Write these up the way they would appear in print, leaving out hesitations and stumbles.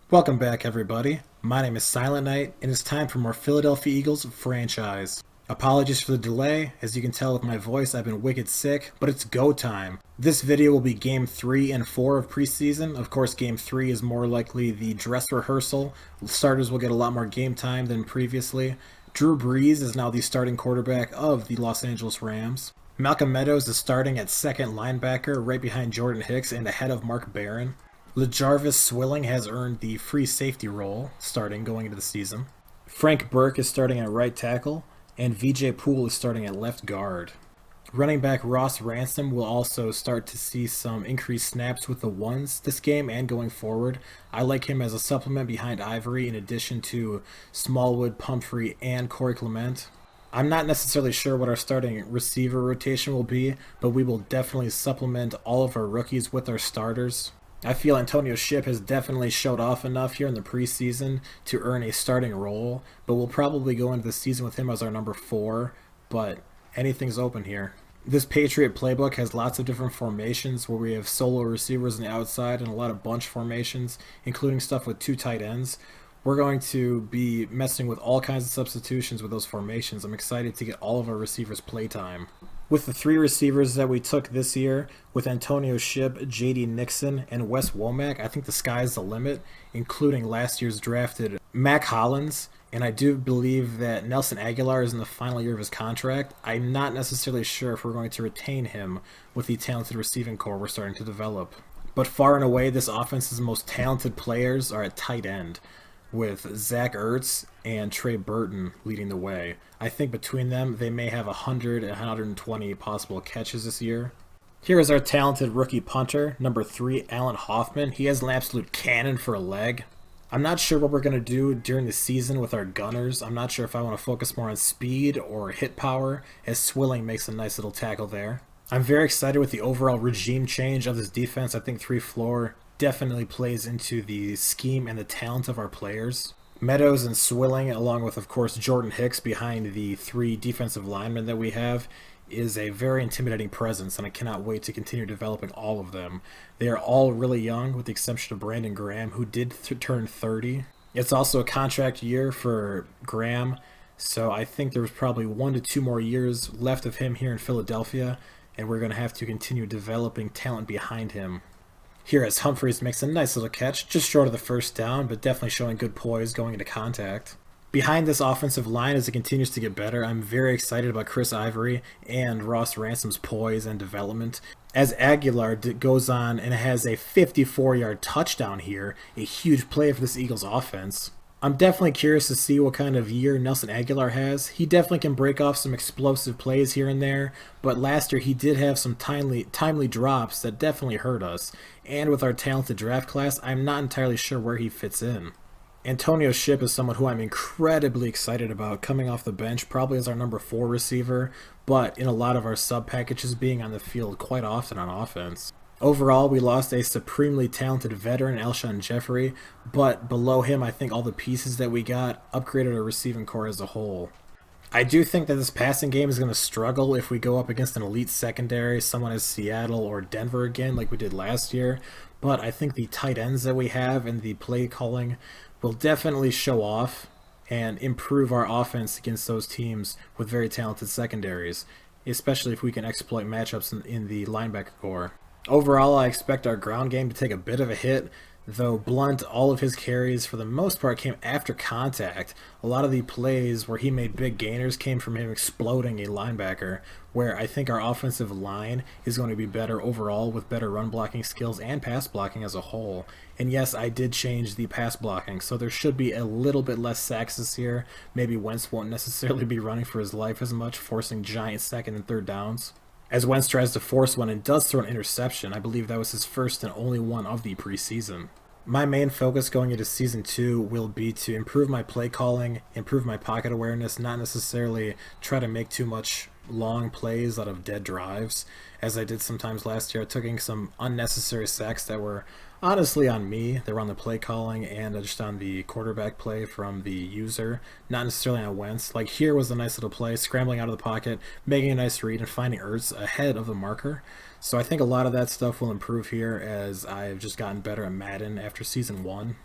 Welcome back, everybody. My name is Silent Knight, and it's time for more Philadelphia Eagles franchise. Apologies for the delay. As you can tell with my voice, I've been wicked sick, but it's go time. This video will be Game 3 and 4 of preseason. Of course, Game 3 is more likely the dress rehearsal. Starters will get a lot more game time than previously. Drew Brees is now the starting quarterback of the Los Angeles Rams. Malcolm Meadows is starting at second linebacker, right behind Jordan Hicks and ahead of Mark Barron. LeJarvis Swilling has earned the free safety role, starting going into the season. Frank Burke is starting at right tackle, and VJ Poole is starting at left guard. Running back Ross Ransom will also start to see some increased snaps with the ones this game and going forward. I like him as a supplement behind Ivory in addition to Smallwood, Pumphrey, and Corey Clement. I'm not necessarily sure what our starting receiver rotation will be, but we will definitely supplement all of our rookies with our starters. I feel Antonio Shipp has definitely showed off enough here in the preseason to earn a starting role, but we'll probably go into the season with him as our number 4, but anything's open here. This Patriot playbook has lots of different formations where we have solo receivers on the outside and a lot of bunch formations, including stuff with 2 tight ends. We're going to be messing with all kinds of substitutions with those formations. I'm excited to get all of our receivers playtime. With the 3 receivers that we took this year, with Antonio Shipp, J.D. Nixon, and Wes Womack, I think the sky's the limit, including last year's drafted Mac Hollins, and I do believe that Nelson Aguilar is in the final year of his contract. I'm not necessarily sure if we're going to retain him with the talented receiving core we're starting to develop. But far and away, this offense's most talented players are at tight end, with Zach Ertz and Trey Burton leading the way. I think between them, they may have 100 and 120 possible catches this year. Here is our talented rookie punter, number 3, Alan Hoffman. He has an absolute cannon for a leg. I'm not sure what we're going to do during the season with our gunners. I'm not sure if I want to focus more on speed or hit power, as Swilling makes a nice little tackle there. I'm very excited with the overall regime change of this defense. I think 3-4 definitely plays into the scheme and the talent of our players. Meadows and Swilling, along with, of course, Jordan Hicks behind the 3 defensive linemen that we have, is a very intimidating presence, and I cannot wait to continue developing all of them. They are all really young, with the exception of Brandon Graham, who did turn 30. It's also a contract year for Graham, so I think there's probably 1 to 2 more years left of him here in Philadelphia, and we're going to have to continue developing talent behind him. Here as Humphreys makes a nice little catch, just short of the first down, but definitely showing good poise going into contact. Behind this offensive line, as it continues to get better, I'm very excited about Chris Ivory and Ross Ransom's poise and development. As Aguilar goes on and has a 54-yard touchdown here, a huge play for this Eagles offense. I'm definitely curious to see what kind of year Nelson Aguilar has. He definitely can break off some explosive plays here and there, but last year he did have some timely drops that definitely hurt us. And with our talented draft class, I'm not entirely sure where he fits in. Antonio Shipp is someone who I'm incredibly excited about coming off the bench, probably as our number 4 receiver, but in a lot of our sub packages being on the field quite often on offense. Overall, we lost a supremely talented veteran, Alshon Jeffrey, but below him, I think all the pieces that we got upgraded our receiving core as a whole. I do think that this passing game is going to struggle if we go up against an elite secondary, someone as Seattle or Denver again, like we did last year, but I think the tight ends that we have and the play calling will definitely show off and improve our offense against those teams with very talented secondaries, especially if we can exploit matchups in the linebacker core. Overall, I expect our ground game to take a bit of a hit, though Blunt, all of his carries for the most part came after contact. A lot of the plays where he made big gainers came from him exploding a linebacker, where I think our offensive line is going to be better overall with better run blocking skills and pass blocking as a whole. And yes, I did change the pass blocking, so there should be a little bit less sacks this year. Maybe Wentz won't necessarily be running for his life as much, forcing giant second and third downs. As Wentz tries to force one and does throw an interception, I believe that was his first and only one of the preseason. My main focus going into Season 2 will be to improve my play calling, improve my pocket awareness, not necessarily try to make too much long plays out of dead drives, as I did sometimes last year. I took in some unnecessary sacks that were honestly on me. They were on the play calling and just on the quarterback play from the user, not necessarily on Wentz. Like here was a nice little play, scrambling out of the pocket, making a nice read, and finding Ertz ahead of the marker. So I think a lot of that stuff will improve here as I've just gotten better at Madden after Season 1.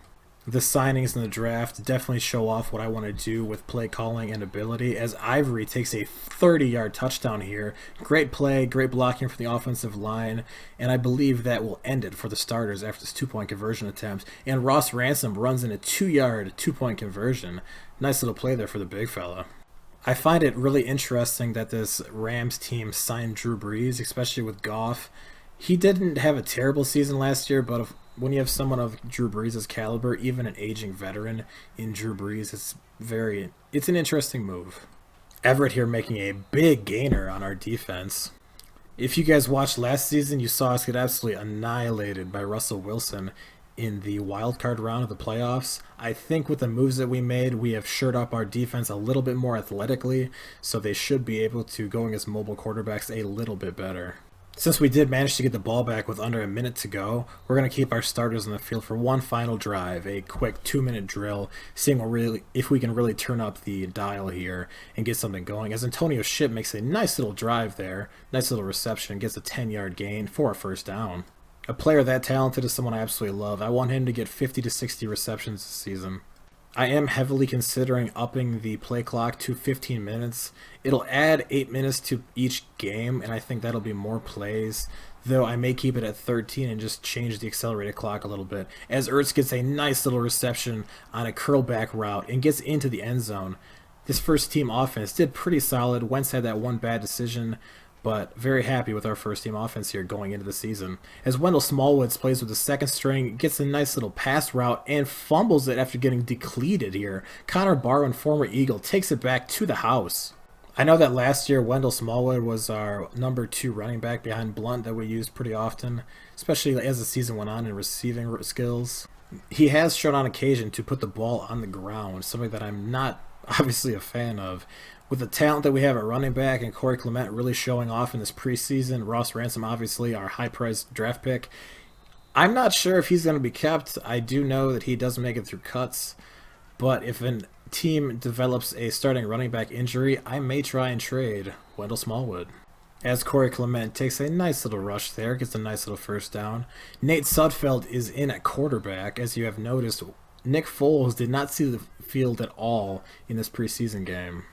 The signings in the draft definitely show off what I want to do with play calling and ability, as Ivory takes a 30-yard touchdown here. Great play, great blocking from the offensive line, and I believe that will end it for the starters after this 2-point conversion attempt. And Ross Ransom runs in a 2-yard 2-point conversion. Nice little play there for the big fella. I find it really interesting that this Rams team signed Drew Brees, especially with Goff. He didn't have a terrible season last year, but when you have someone of Drew Brees' caliber, even an aging veteran in Drew Brees, it's an interesting move. Everett here making a big gainer on our defense. If you guys watched last season, you saw us get absolutely annihilated by Russell Wilson in the wild card round of the playoffs. I think with the moves that we made, we have shored up our defense a little bit more athletically, so they should be able to go against mobile quarterbacks a little bit better. Since we did manage to get the ball back with under a minute to go, we're going to keep our starters on the field for one final drive, a quick 2-minute drill, seeing if we can really turn up the dial here and get something going. As Antonio Ship makes a nice little drive there, nice little reception, gets a 10-yard gain for a first down. A player that talented is someone I absolutely love. I want him to get 50 to 60 receptions this season. I am heavily considering upping the play clock to 15 minutes. It'll add 8 minutes to each game, and I think that'll be more plays, though I may keep it at 13 and just change the accelerated clock a little bit, as Ertz gets a nice little reception on a curl back route and gets into the end zone. This first team offense did pretty solid. Wentz had that one bad decision, but very happy with our first team offense here going into the season. As Wendell Smallwoods plays with the second string, gets a nice little pass route and fumbles it after getting depleted here. Connor Barwin, former Eagle, takes it back to the house. I know that last year Wendell Smallwood was our number 2 running back behind Blunt that we used pretty often, especially as the season went on in receiving skills. He has shown on occasion to put the ball on the ground, something that I'm not obviously a fan of. With the talent that we have at running back and Corey Clement really showing off in this preseason, Ross Ransom obviously our high-priced draft pick, I'm not sure if he's going to be kept. I do know that he doesn't make it through cuts, but if a team develops a starting running back injury, I may try and trade Wendell Smallwood. As Corey Clement takes a nice little rush there, gets a nice little first down. Nate Sudfeld is in at quarterback. As you have noticed, Nick Foles did not see the field at all in this preseason game.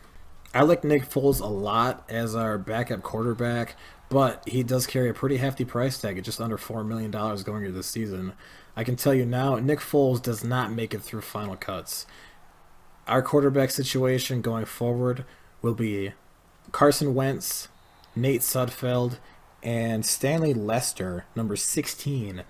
I like Nick Foles a lot as our backup quarterback, but he does carry a pretty hefty price tag at just under $4 million going into this season. I can tell you now, Nick Foles does not make it through final cuts. Our quarterback situation going forward will be Carson Wentz, Nate Sudfeld, and Stanley Lester, number 16,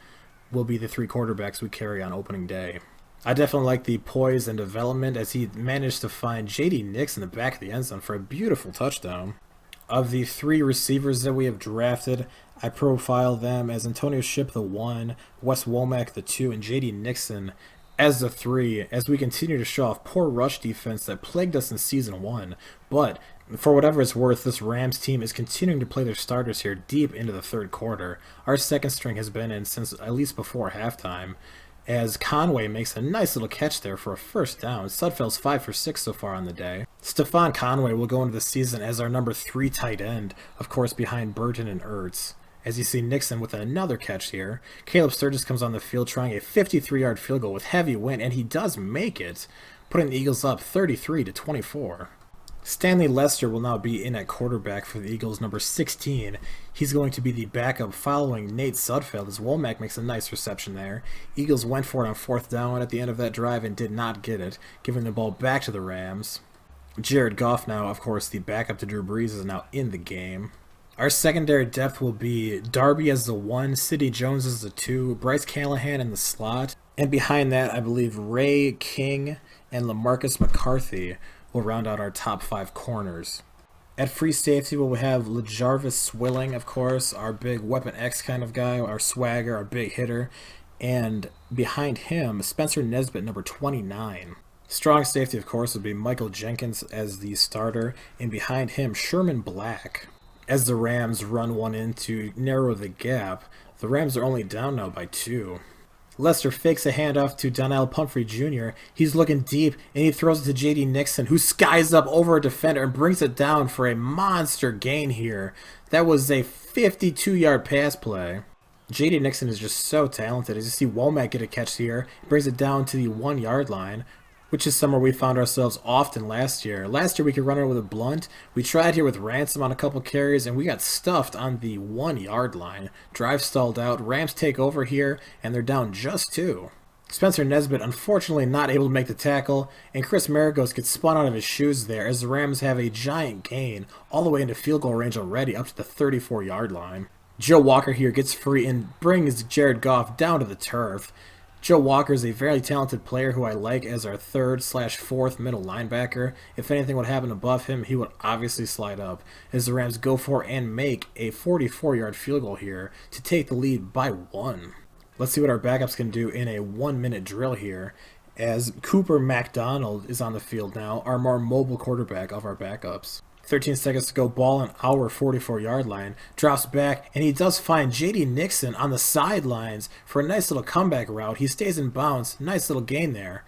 will be the 3 quarterbacks we carry on opening day. I definitely like the poise and development as he managed to find J.D. Nix in the back of the end zone for a beautiful touchdown. Of the 3 receivers that we have drafted, I profile them as Antonio Ship the 1, Wes Womack the 2, and J.D. Nixon as the 3, as we continue to show off poor rush defense that plagued us in Season 1. But for whatever it's worth, this Rams team is continuing to play their starters here deep into the third quarter. Our second string has been in since at least before halftime, as Conway makes a nice little catch there for a first down. Sudfeld's 5 for 6 so far on the day. Stephon Conway will go into the season as our number 3 tight end, of course behind Burton and Ertz. As you see Nixon with another catch here. Caleb Sturgis comes on the field trying a 53-yard field goal with heavy wind, and he does make it, putting the Eagles up 33-24. Stanley Lester will now be in at quarterback for the Eagles, number 16. He's going to be the backup following Nate Sudfeld as Womack makes a nice reception there. Eagles went for it on 4th down at the end of that drive and did not get it, giving the ball back to the Rams. Jared Goff now, of course, the backup to Drew Brees, is now in the game. Our secondary depth will be Darby as the 1, Sidney Jones as the 2, Bryce Callahan in the slot, and behind that I believe Ray King and LaMarcus McCarthy will round out our top 5 corners. At free safety, we'll have LaJarvis Swilling, of course, our big Weapon X kind of guy, our swagger, our big hitter, and behind him, Spencer Nesbitt, number 29. Strong safety, of course, would be Michael Jenkins as the starter, and behind him, Sherman Black. As the Rams run one in to narrow the gap, the Rams are only down now by 2. Lester fakes a handoff to Donnell Pumphrey Jr. He's looking deep, and he throws it to J.D. Nixon, who skies up over a defender and brings it down for a monster gain here. That was a 52-yard pass play. JD Nixon is just so talented. As you see Womack get a catch here, brings it down to the 1 yard line, which is somewhere we found ourselves often last year. Last year we could run it with a blunt. We tried here with Ransom on a couple carries, and we got stuffed on the 1 yard line. Drive stalled out. Rams take over here, and they're down just 2. Spencer Nesbitt unfortunately not able to make the tackle, and Chris Maragos gets spun out of his shoes there as the Rams have a giant gain all the way into field goal range already up to the 34-yard line. Joe Walker here gets free and brings Jared Goff down to the turf. Joe Walker is a very talented player who I like as our 3rd/4th middle linebacker. If anything would happen above him, he would obviously slide up as the Rams go for and make a 44-yard field goal here to take the lead by 1. Let's see what our backups can do in a 1-minute drill here as Cooper McDonald is on the field now, our more mobile quarterback of our backups. 13 seconds to go, ball on our 44-yard line, drops back, and he does find J.D. Nixon on the sidelines for a nice little comeback route. He stays in bounds, nice little gain there.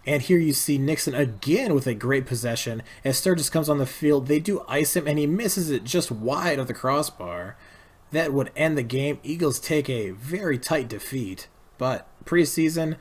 And here you see Nixon again with a great possession. As Sturgis comes on the field, they do ice him, and he misses it just wide of the crossbar. That would end the game. Eagles take a very tight defeat, but preseason,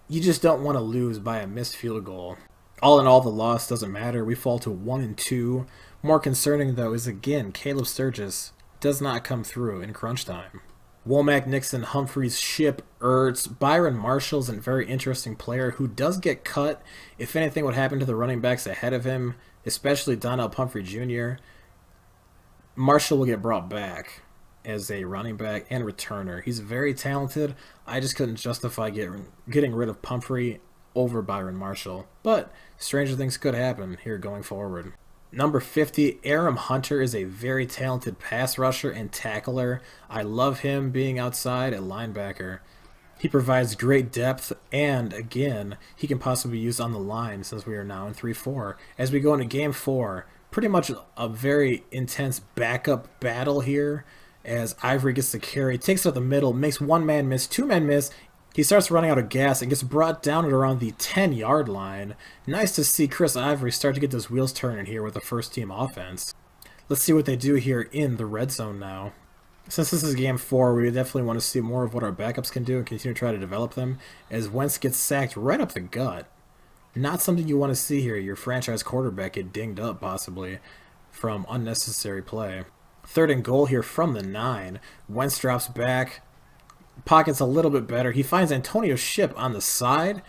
you just don't want to lose by a missed field goal. All in all, the loss doesn't matter. We fall to 1-2. More concerning, though, is again, Caleb Sturgis does not come through in crunch time. Womack, Nixon, Humphreys, Ship, Ertz, Byron Marshall's a very interesting player who does get cut if anything would happen to the running backs ahead of him, especially Donnell Pumphrey Jr. Marshall will get brought back as a running back and returner. He's very talented. I just couldn't justify getting rid of Pumphrey over Byron Marshall. But stranger things could happen here going forward. Number 50, Aram Hunter is a very talented pass rusher and tackler. I love him being outside at linebacker. He provides great depth, and again, he can possibly be used on the line since we are now in 3-4. As we go into Game 4, pretty much a very intense backup battle here as Ivory gets the carry, takes it up the middle, makes one man miss, two men miss. He starts running out of gas and gets brought down at around the 10-yard line. Nice to see Chris Ivory start to get those wheels turning here with the first-team offense. Let's see what they do here in the red zone now. Since this is Game 4, we definitely want to see more of what our backups can do and continue to try to develop them, as Wentz gets sacked right up the gut. Not something you want to see here, your franchise quarterback get dinged up possibly from unnecessary play. 3rd and goal here from the 9. Wentz drops back. Pocket's a little bit better. He finds Antonio Ship on the side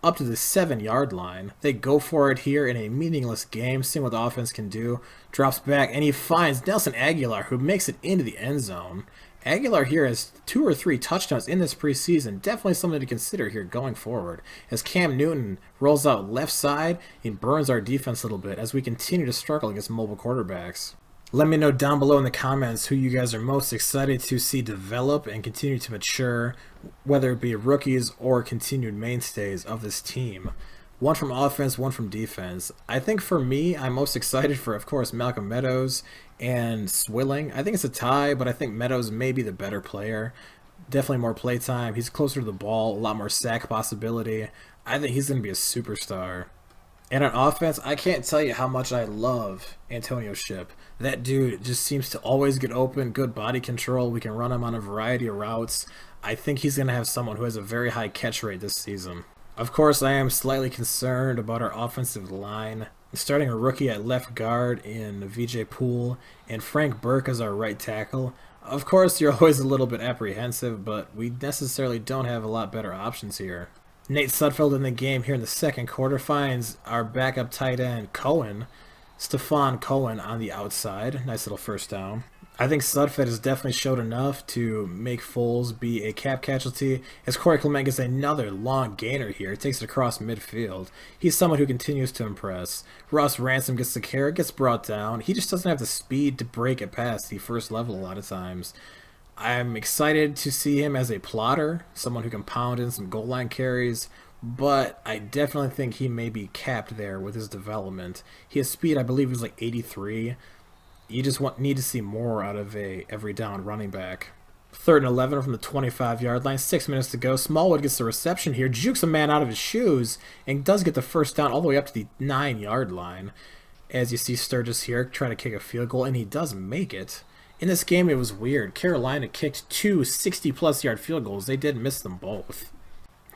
up to the 7-yard line. They go for it here in a meaningless game, seeing what the offense can do. Drops back, and he finds Nelson Aguilar, who makes it into the end zone. Aguilar here has 2 or 3 touchdowns in this preseason. Definitely something to consider here going forward. As Cam Newton rolls out left side, he burns our defense a little bit as we continue to struggle against mobile quarterbacks. Let me know down below in the comments who you guys are most excited to see develop and continue to mature, whether it be rookies or continued mainstays of this team. One from offense, one from defense. I think for me, I'm most excited for, of course, Malcolm Meadows and Swilling. I think it's a tie, but I think Meadows may be the better player. Definitely more playtime. He's closer to the ball, a lot more sack possibility. I think he's going to be a superstar. And on offense, I can't tell you how much I love Antonio Ship. That dude just seems to always get open, good body control. We can run him on a variety of routes. I think he's going to have someone who has a very high catch rate this season. Of course, I am slightly concerned about our offensive line. Starting a rookie at left guard in VJ Poole and Frank Burke as our right tackle. Of course, you're always a little bit apprehensive, but we necessarily don't have a lot better options here. Nate Sudfeld in the game here in the second quarter finds our backup tight end Cohen, Stephon Cohen on the outside. Nice little first down. I think Sudfeld has definitely showed enough to make Foles be a cap casualty, as Corey Clement gets another long gainer here, takes it across midfield. He's someone who continues to impress. Ross Ransom gets the carry, gets brought down. He just doesn't have the speed to break it past the first level a lot of times. I'm excited to see him as a plotter, someone who can pound in some goal line carries, but I definitely think he may be capped there with his development. He has speed, I believe he's like 83. You just need to see more out of a every down running back. 3rd and 11 from the 25-yard line, 6 minutes to go. Smallwood gets the reception here, jukes a man out of his shoes, and does get the first down all the way up to the 9-yard line. As you see Sturgis here try to kick a field goal, and he does make it. In this game, it was weird. Carolina kicked two 60-plus yard field goals. They did miss them both.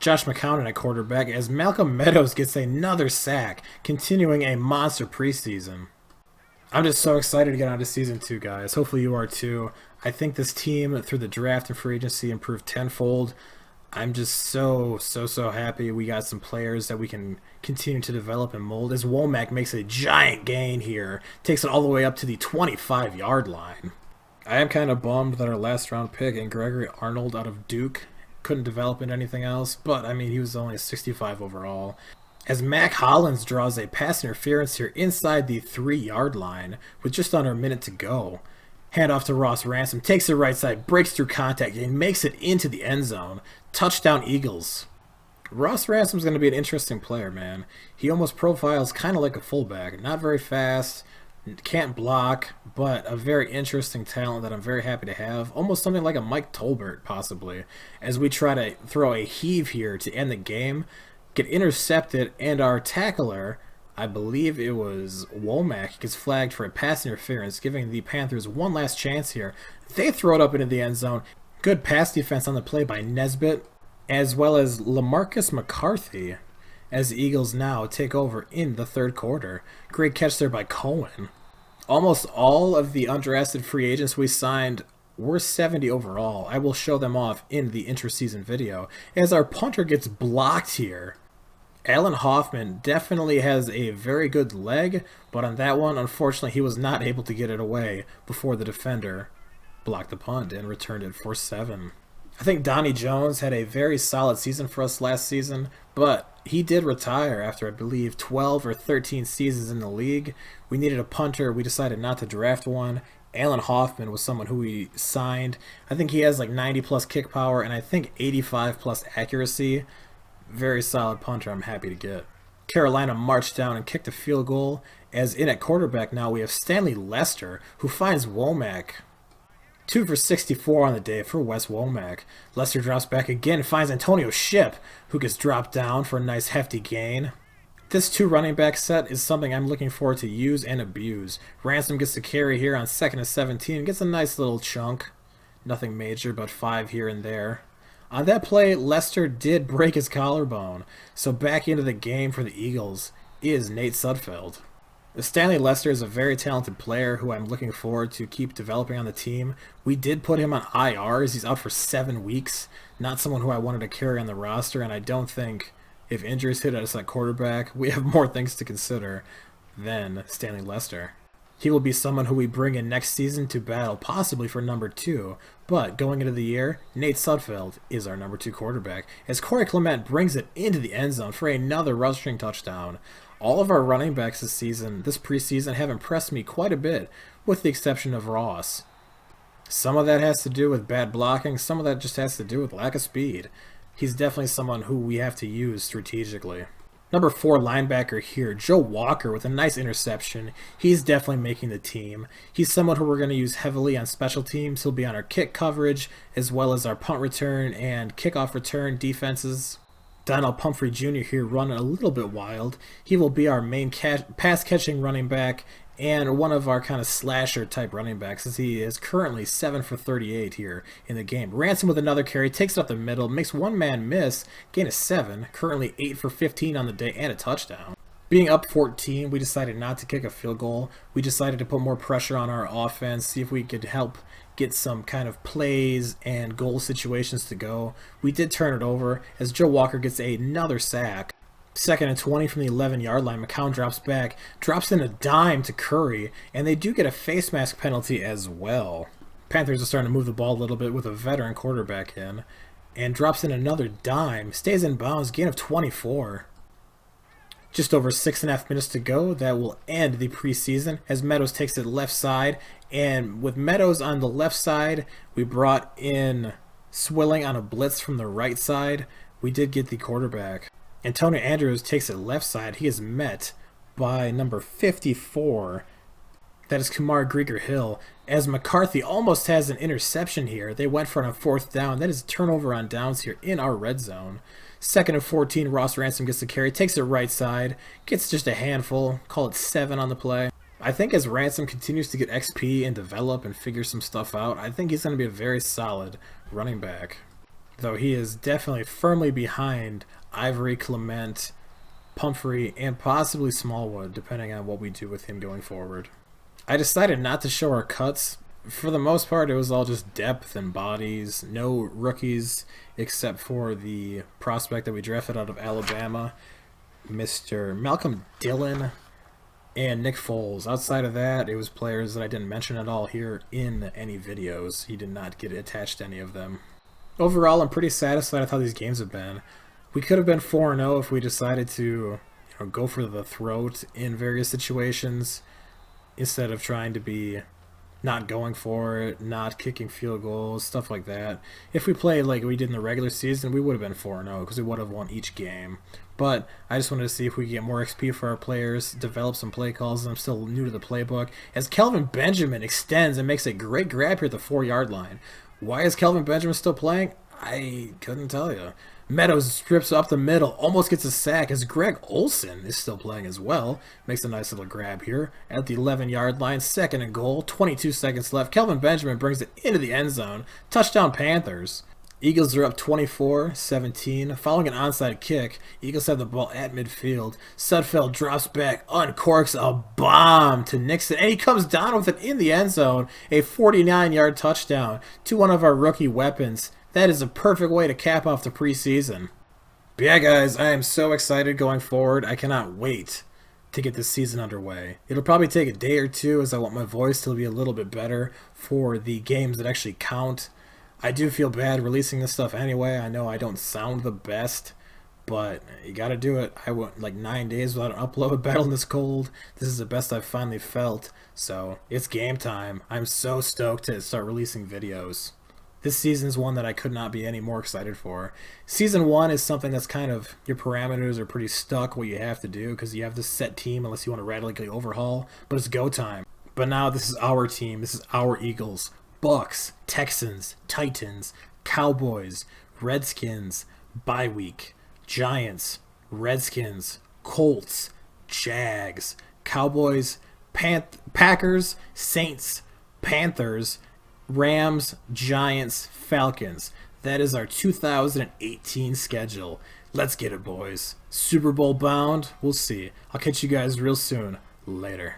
Josh McCown at quarterback as Malcolm Meadows gets another sack, continuing a monster preseason. I'm just so excited to get on to Season 2, guys. Hopefully you are too. I think this team, through the draft and free agency, improved tenfold. I'm just so happy we got some players that we can continue to develop and mold. As Womack makes a giant gain here, takes it all the way up to the 25-yard line. I am kind of bummed that our last round pick and Gregory Arnold out of Duke couldn't develop into anything else, but I mean, he was only a 65 overall. As Mac Hollins draws a pass interference here inside the 3-yard line with just under a minute to go. Handoff to Ross Ransom, takes the right side, breaks through contact, and makes it into the end zone. Touchdown Eagles. Ross Ransom's going to be an interesting player, man. He almost profiles kind of like a fullback. Not very fast, can't block, but a very interesting talent that I'm very happy to have. Almost something like a Mike Tolbert, possibly. As we try to throw a heave here to end the game, get intercepted, and our tackler, I believe it was Womack, gets flagged for a pass interference, giving the Panthers one last chance here. They throw it up into the end zone. Good pass defense on the play by Nesbitt, as well as LaMarcus McCarthy, as the Eagles now take over in the third quarter. Great catch there by Cohen. Almost all of the undrafted free agents we signed were 70 overall. I will show them off in the intra-season video, as our punter gets blocked here. Alan Hoffman definitely has a very good leg, but on that one, unfortunately, he was not able to get it away before the defender blocked the punt and returned it for 7. I think Donnie Jones had a very solid season for us last season, but he did retire after, I believe, 12 or 13 seasons in the league. We needed a punter. We decided not to draft one. Alan Hoffman was someone who we signed. I think he has like 90-plus kick power and I think 85-plus accuracy. Very solid punter I'm happy to get. Carolina marched down and kicked a field goal, as in at quarterback now we have Stanley Lester, who finds Womack. 2 for 64 on the day for Wes Womack. Lester drops back again, finds Antonio Shipp, who gets dropped down for a nice hefty gain. This 2 running back set is something I'm looking forward to use and abuse. Ransom gets the carry here on 2nd and 17, gets a nice little chunk. Nothing major, but 5 here and there. On that play, Lester did break his collarbone, so back into the game for the Eagles is Nate Sudfeld. Stanley Lester is a very talented player who I'm looking forward to keep developing on the team. We did put him on IRs. He's out for 7 weeks. Not someone who I wanted to carry on the roster, and I don't think if injuries hit us at quarterback, we have more things to consider than Stanley Lester. He will be someone who we bring in next season to battle possibly for number 2, but going into the year, Nate Sudfeld is our number 2 quarterback, as Corey Clement brings it into the end zone for another rushing touchdown. All of our running backs this preseason, have impressed me quite a bit, with the exception of Ross. Some of that has to do with bad blocking, some of that just has to do with lack of speed. He's definitely someone who we have to use strategically. Number 4 linebacker here, Joe Walker, with a nice interception. He's definitely making the team. He's someone who we're going to use heavily on special teams. He'll be on our kick coverage, as well as our punt return and kickoff return defenses. Donald Pumphrey Jr. here running a little bit wild. He will be our main pass-catching running back and one of our kind of slasher type running backs, as he is currently 7 for 38 here in the game. Ransom with another carry, takes it up the middle, makes one man miss, gain of 7, currently 8 for 15 on the day and a touchdown. Being up 14, we decided not to kick a field goal. We decided to put more pressure on our offense, see if we could help get some kind of plays and goal situations to go. We did turn it over as Joe Walker gets another sack. 2nd and 20 from the 11-yard line. McCown drops back, drops in a dime to Curry, and they do get a face mask penalty as well. Panthers are starting to move the ball a little bit with a veteran quarterback in, and drops in another dime, stays in bounds, gain of 24. Just over 6.5 minutes to go. That will end the preseason as Meadows takes it left side, and with Meadows on the left side, we brought in Swilling on a blitz from the right side. We did get the quarterback. Antonio Andrews takes it left side. He is met by number 54. That is Kumar Grieger-Hill. As McCarthy almost has an interception here. They went for it on 4th down. That is a turnover on downs here in our red zone. 2nd and 14. Ross Ransom gets the carry. Takes it right side. Gets just a handful. Call it 7 on the play. I think as Ransom continues to get XP and develop and figure some stuff out, I think he's going to be a very solid running back. Though he is definitely firmly behind Ivory, Clement, Pumphrey, and possibly Smallwood, depending on what we do with him going forward. I decided not to show our cuts. For the most part, it was all just depth and bodies. No rookies except for the prospect that we drafted out of Alabama, Mr. Malcolm Dillon, and Nick Foles. Outside of that, it was players that I didn't mention at all here in any videos. He did not get attached to any of them. Overall, I'm pretty satisfied with how these games have been. We could have been 4-0 if we decided to go for the throat in various situations instead of trying to be not going for it, not kicking field goals, stuff like that. If we played like we did in the regular season, we would have been 4-0 because we would have won each game. But I just wanted to see if we could get more XP for our players, develop some play calls. I'm still new to the playbook. As Kelvin Benjamin extends and makes a great grab here at the 4-yard line. Why is Kelvin Benjamin still playing? I couldn't tell you. Meadows strips up the middle, almost gets a sack as Greg Olsen is still playing as well. Makes a nice little grab here at the 11-yard line. 2nd and goal, 22 seconds left. Kelvin Benjamin brings it into the end zone. Touchdown Panthers. Eagles are up 24-17. Following an onside kick, Eagles have the ball at midfield. Sudfeld drops back, uncorks a bomb to Nixon, and he comes down with it in the end zone. A 49-yard touchdown to one of our rookie weapons. That is a perfect way to cap off the preseason. But yeah, guys, I am so excited going forward. I cannot wait to get this season underway. It'll probably take a day or two as I want my voice to be a little bit better for the games that actually count. I do feel bad releasing this stuff anyway. I know I don't sound the best, but you gotta do it. I went like 9 days without an upload, battling this cold. This is the best I've finally felt, so it's game time. I'm so stoked to start releasing videos. This season is one that I could not be any more excited for. Season 1 is something that's kind of, your parameters are pretty stuck what you have to do because you have this set team unless you want to radically overhaul, but it's go time. But now this is our team. This is our Eagles. Bucks, Texans, Titans, Cowboys, Redskins, bye week, Giants, Redskins, Colts, Jags, Cowboys, Packers, Saints, Panthers, Rams, Giants, Falcons. That is our 2018 schedule. Let's get it, boys. Super Bowl bound? We'll see. I'll catch you guys real soon. Later.